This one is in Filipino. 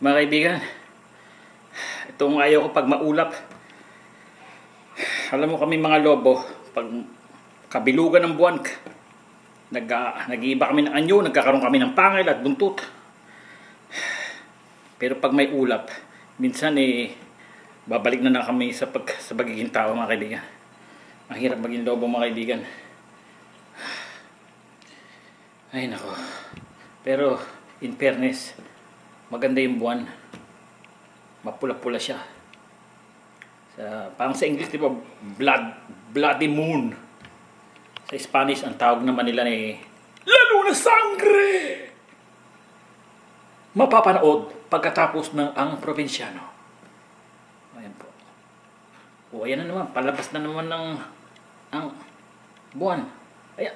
Mga kaibigan, itong ayaw ko pag maulap. Alam mo kami mga lobo, pag kabilugan ng buwan, nag-iiba kami ng anyo, nagkakaroon kami ng pangil at buntot. Pero pag may ulap, minsan babalik na kami sa pagiging tao, mga kaibigan. Ang hirap maging lobo, mga kaibigan. Ay nako. Pero in fairness, maganda yung buwan. Mapula-pula siya. Parang sa English, di ba, bloody moon. Sa Spanish, ang tawag naman nila La Luna Sangre! Mapapanood pagkatapos ng ang probinsyano. Ayan po. O, ayan na naman. Palabas na naman ang buwan. Ayan.